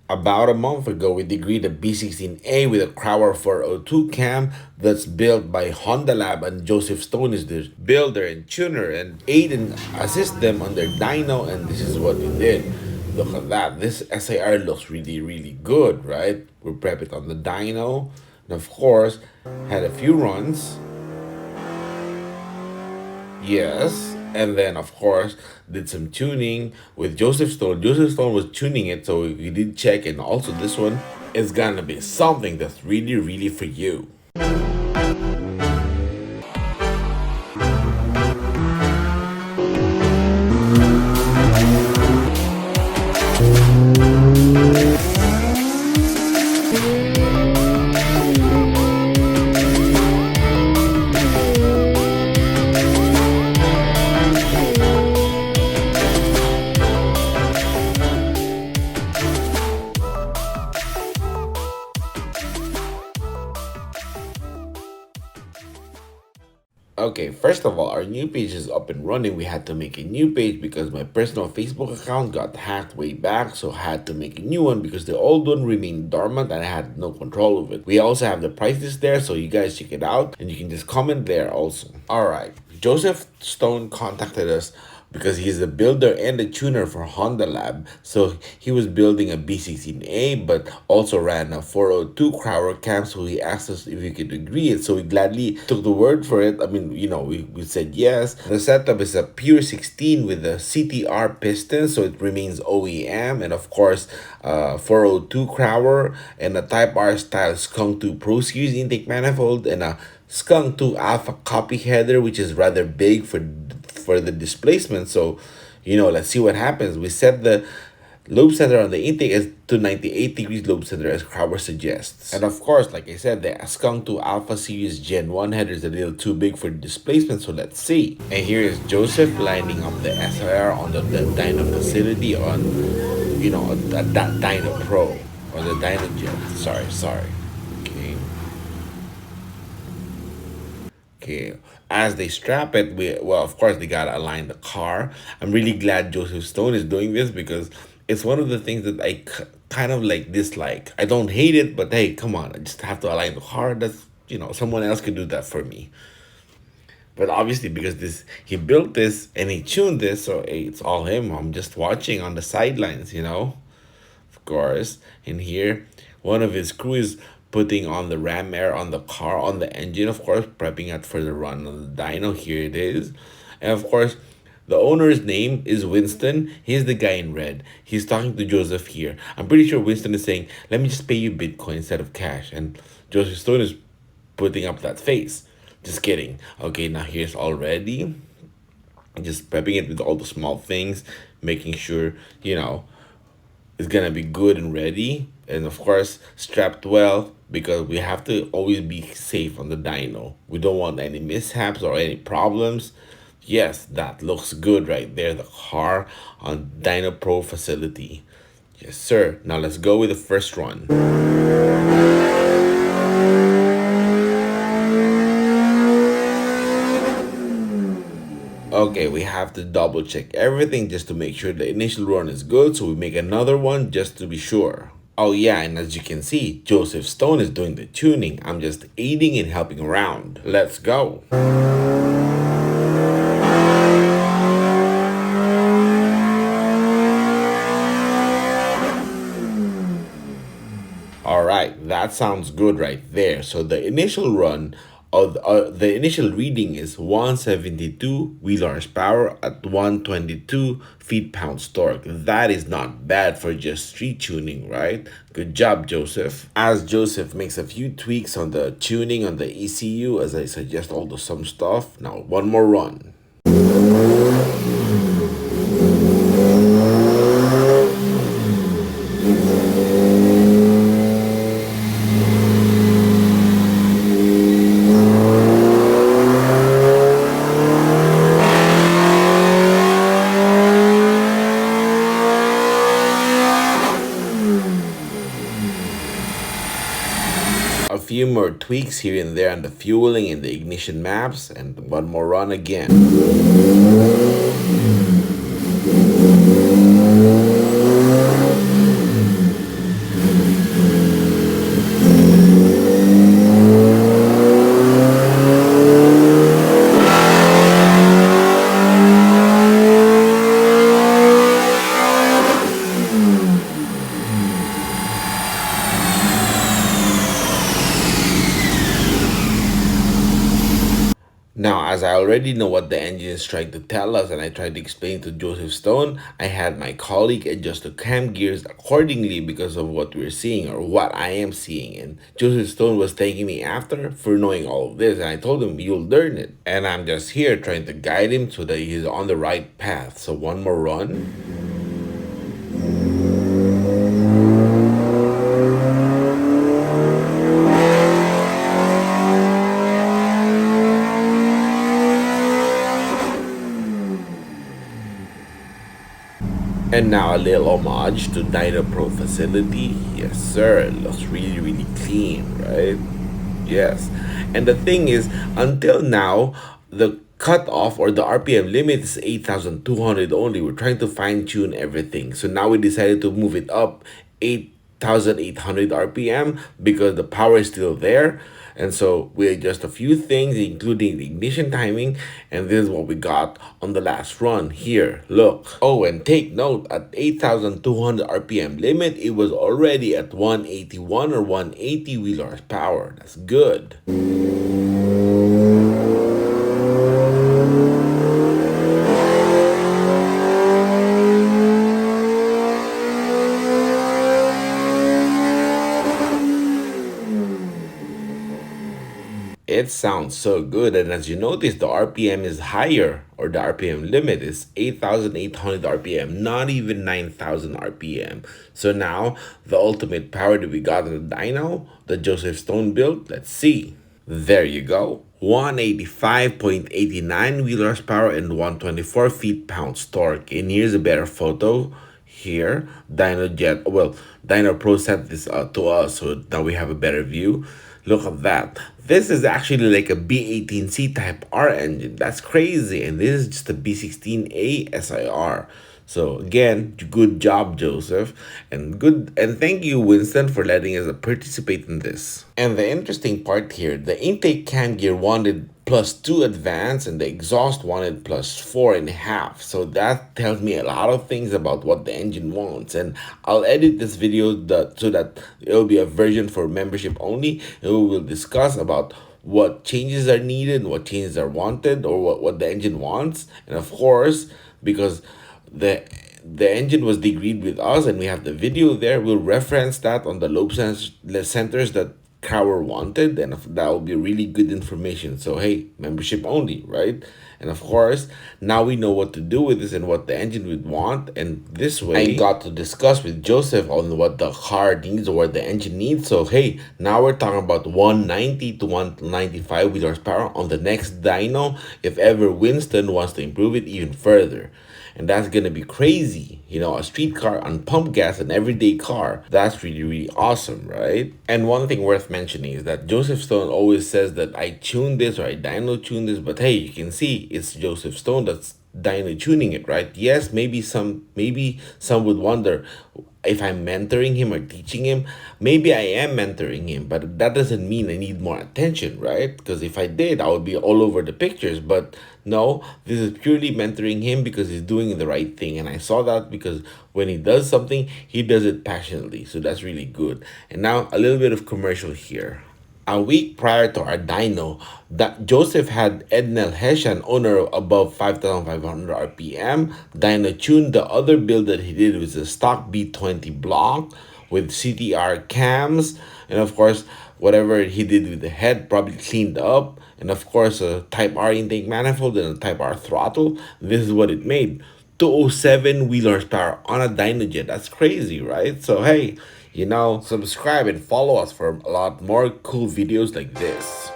About a month ago, we degreed a B16a with a Crowler 402 cam that's built by Honda Lab, and Joseph Stone is the builder and tuner, and aid and assist them on their dyno, and this is what we did. Look at that. This SIR looks really, really good, right? We prep it on the dyno, and of course, had a few runs. Yes, and then of course did some tuning with Joseph Stone. Joseph Stone was tuning it, so we did check, and also this one is gonna be something that's really, really for you. Okay, first of all, our new page is up and running. We had to make a new page because my personal Facebook account got hacked way back, so I had to make a new one because the old one remained dormant and I had no control of it. We also have the prices there, so you guys check it out and you can just comment there also. Alright, Joseph Stone contacted us because he's the builder and the tuner for Honda Lab. So he was building a B16a, but also ran a 402 Crowler cam. So he asked us if we could agree it. So we gladly took the word for it. I mean, you know, we said yes. The setup is a pure 16 with a CTR piston, so it remains OEM, and of course, 402 Crowler and a Type R style Skunk2 Pro Series intake manifold and a Skunk2 Alpha copy header, which is rather big for the displacement. So, you know, let's see what happens. We set the lobe center on the intake as to 98 degrees lobe center as Crowler suggests. And of course, like I said, the Skunk2 Alpha Series Gen 1 header is a little too big for displacement, so let's see. And here is Joseph lining up the SR on the dyno facility on, you know, that Dyno Pro, or the Dyno Jet. Sorry. Okay, as they strap it, well, of course, they gotta align the car. I'm really glad Joseph Stone is doing this because it's one of the things that I kind of like dislike. I don't hate it, but hey, come on, I just have to align the car. That's, you know, someone else could do that for me. But obviously, because he built this and he tuned this, so hey, it's all him. I'm just watching on the sidelines, you know, of course. And here, one of his crew is putting on the ram air on the car, on the engine, of course, prepping it for the run on the dyno. Here it is. And of course, the owner's name is Winston. He's the guy in red. He's talking to Joseph here. I'm pretty sure Winston is saying, let me just pay you Bitcoin instead of cash. And Joseph Stone is putting up that face. Just kidding. Okay, now here's already. Just prepping it with all the small things, making sure, you know, it's gonna be good and ready. And of course, strapped well, because we have to always be safe on the dyno. We don't want any mishaps or any problems. Yes, that looks good right there, the car on Dyno Pro facility. Yes, sir. Now let's go with the first run. Okay, we have to double check everything just to make sure the initial run is good, so we make another one just to be sure. Oh yeah, and as you can see, Joseph Stone is doing the tuning. I'm just aiding and helping around. Let's go. Alright, that sounds good right there. So the initial run of the initial reading is 172 wheel horsepower at 122 feet-pounds torque. That is not bad for just street tuning, right? Good job, Joseph. As Joseph makes a few tweaks on the tuning on the ECU, as I suggest all the some stuff. Now one more run. A few more tweaks here and there on the fueling and the ignition maps, and one more run again. Now, as I already know what the engine is trying to tell us and I tried to explain to Joseph Stone, I had my colleague adjust the cam gears accordingly because of what we're seeing or what I am seeing. And Joseph Stone was thanking me after for knowing all of this, and I told him, you'll learn it. And I'm just here trying to guide him so that he's on the right path. So one more run. And now a little homage to Dyno Pro facility. Yes, sir. It looks really, really clean, right? Yes. And the thing is, until now, the cutoff or the RPM limit is 8,200 only. We're trying to fine tune everything. So now we decided to move it up 8,800 RPM because the power is still there. And so we adjust a few things, including the ignition timing, and this is what we got on the last run here. Look. Oh, and take note, at 8,200 RPM limit, it was already at 181 or 180 wheel horsepower. That's good. It sounds so good, and as you notice, the RPM is higher, or the RPM limit is 8,800 RPM, not even 9,000 RPM. So now, the ultimate power that we got in the dyno, the Joseph Stone build, let's see. There you go. 185.89 wheel horsepower and 124 feet-pounds torque. And here's a better photo. Here, Dyno Pro sent this to us, so now we have a better view. Look at that. This is actually like a B18C type R engine. That's crazy. And this is just a B16a SIR. So again, good job, Joseph, and thank you, Winston, for letting us participate in this. And the interesting part here, the intake cam gear wanted +2 advance and the exhaust wanted +4.5. So that tells me a lot of things about what the engine wants. And I'll edit this video so that it'll be a version for membership only, and we will discuss about what changes are needed, what changes are wanted, or what the engine wants. And of course, because the engine was degreed with us and we have the video there, we'll reference that on the lobe centers that Crower wanted, and that will be really good information. So hey, membership only, right? And of course, now we know what to do with this and what the engine would want, and this way I got to discuss with Joseph on what the car needs or what the engine needs. So hey, now we're talking about 190 to 195 wheel horsepower on the next dyno if ever Winston wants to improve it even further. And that's gonna be crazy. You know, a street car on pump gas, an everyday car. That's really, really awesome, right? And one thing worth mentioning is that Joseph Stone always says that I tuned this or I dyno tuned this, but hey, you can see it's Joseph Stone that's dyno tuning it, right? Yes, maybe some would wonder if I'm mentoring him or teaching him. Maybe I am mentoring him, but that doesn't mean I need more attention, right? Because if I did, I would be all over the pictures. But no, this is purely mentoring him because he's doing the right thing. And I saw that because when he does something, he does it passionately. So that's really good. And now a little bit of commercial here. A week prior to our dyno, that Joseph had Ednel Heshan, owner of above 5,500 RPM, dyno tuned the other build that he did with a stock B20 block with CTR cams, and of course, whatever he did with the head probably cleaned up, and of course, a Type R intake manifold and a Type R throttle. This is what it made. 207 wheel horsepower on a dyno jet. That's crazy, right? So hey, subscribe and follow us for a lot more cool videos like this.